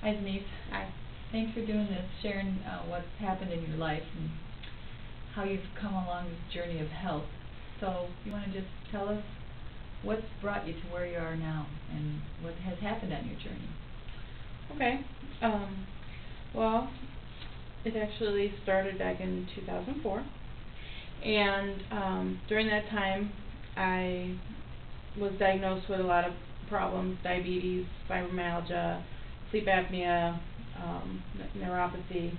Hi, Denise. Hi. Thanks for doing this, sharing what's happened in your life and how you've come along this journey of health. So, you want to just tell us what's brought you to where you are now and what has happened on your journey? Okay. Well, it actually started back in 2004, and during that time, I was diagnosed with a lot of problems: diabetes, fibromyalgia, sleep apnea, neuropathy.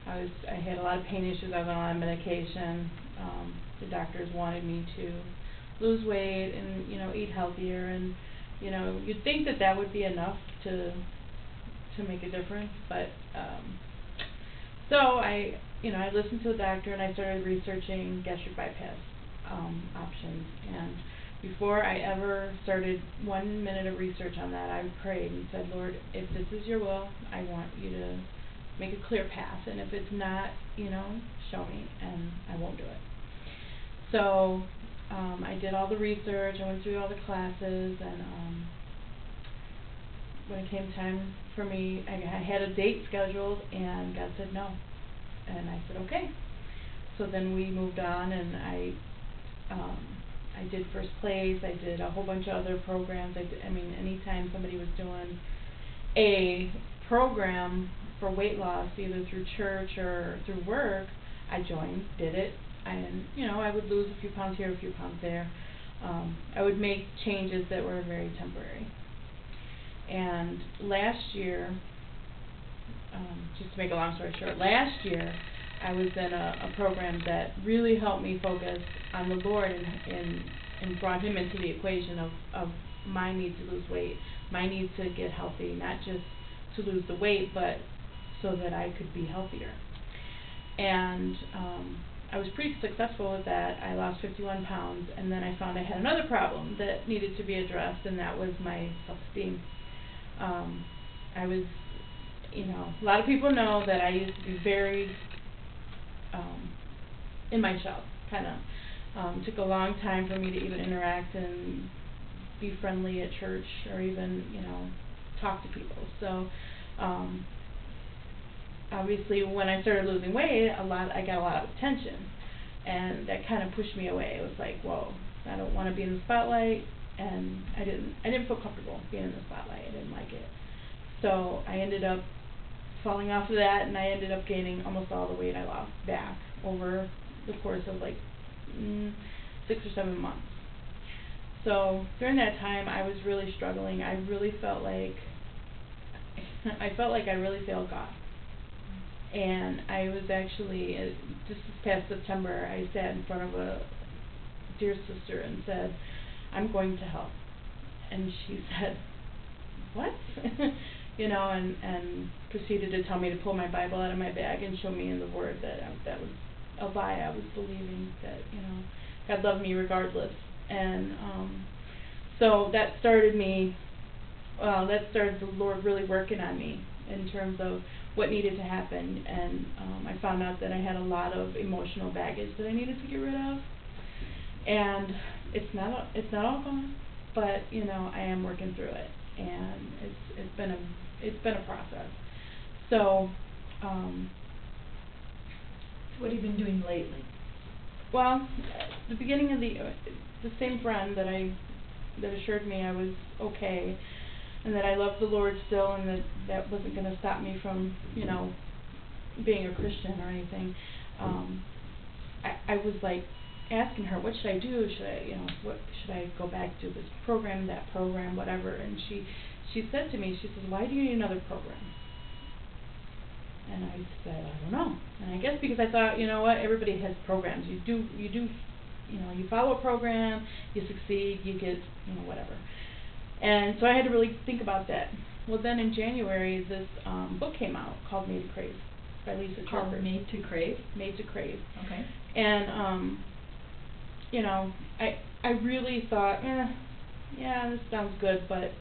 I had a lot of pain issues. I was on a lot of medication. The doctors wanted me to lose weight and eat healthier, and you'd think that that would be enough to make a difference, but so I listened to the doctor and I started researching gastric bypass options. And before I ever started 1 minute of research on that, I prayed and said, Lord, if this is your will, I want you to make a clear path, and if it's not, show me, and I won't do it. So I did all the research, I went through all the classes, and when it came time for me, I had a date scheduled, and God said no, and I said okay. So then we moved on, and I did first place. I did a whole bunch of other programs. Anytime somebody was doing a program for weight loss, either through church or through work, I joined, did it, and I would lose a few pounds here, a few pounds there. I would make changes that were very temporary. And last year, just to make a long story short, last year I was in a program that really helped me focus on the Lord and brought Him into the equation of my need to lose weight, my need to get healthy, not just to lose the weight, but so that I could be healthier. And I was pretty successful with that. I lost 51 pounds, and then I found I had another problem that needed to be addressed, and that was my self-esteem. I was, a lot of people know that I used to be very in my shell, kind of. Took a long time for me to even interact and be friendly at church, or even, talk to people. So, obviously, when I started losing weight, I got a lot of attention, and that kind of pushed me away. It was like, whoa, I don't want to be in the spotlight, and I didn't feel comfortable being in the spotlight. I didn't like it. So I ended up falling off of that, and I ended up gaining almost all the weight I lost back over the course of like 6 or 7 months. So during that time, I was really struggling. I really felt like I really failed God. And I was actually, just this past September, I sat in front of a dear sister and said, I'm going to hell. And she said, what? And proceeded to tell me to pull my Bible out of my bag and show me in the Word that that was a lie. I was believing that, God loved me regardless. And so that started the Lord really working on me in terms of what needed to happen. And I found out that I had a lot of emotional baggage that I needed to get rid of. And it's not all gone, but I am working through it, and it's been a process. So What have you been doing lately? Well, the beginning of the same friend that assured me I was okay, and that I loved the Lord still, and that wasn't going to stop me from being a Christian or anything. I was like asking her, what should I do? Should I go back to this program, that program, whatever? And she said to me, she says, why do you need another program? And I said, I don't know. And I guess because I thought, everybody has programs. You follow a program, you succeed, you get, whatever. And so I had to really think about that. Well, then in January, this book came out called Made to Crave by Lisa Turner. Called Made to Crave? Made to Crave. Okay. And I really thought, yeah, this sounds good, but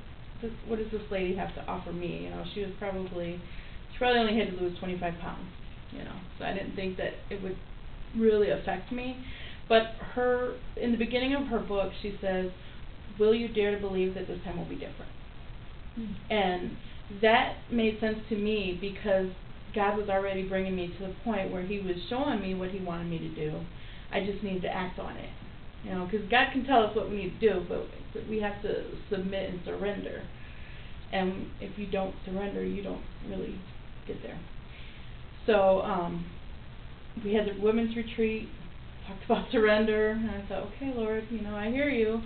what does this lady have to offer me? She probably only had to lose 25 pounds, so I didn't think that it would really affect me. But in the beginning of her book, she says, will you dare to believe that this time will be different? And that made sense to me because God was already bringing me to the point where He was showing me what He wanted me to do. I just needed to act on it. You know, because God can tell us what we need to do, but we have to submit and surrender. And if you don't surrender, you don't really get there. So we had the women's retreat, talked about surrender, and I thought, okay, Lord, you know, I hear you.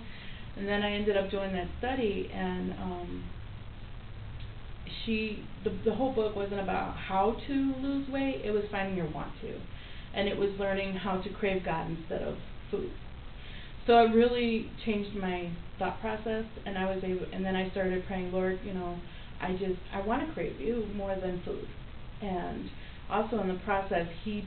And then I ended up doing that study, and the whole book wasn't about how to lose weight, it was finding your want to. And it was learning how to crave God instead of food. So it really changed my thought process, and and then I started praying, Lord, you know, I want to crave you more than food. And also in the process, he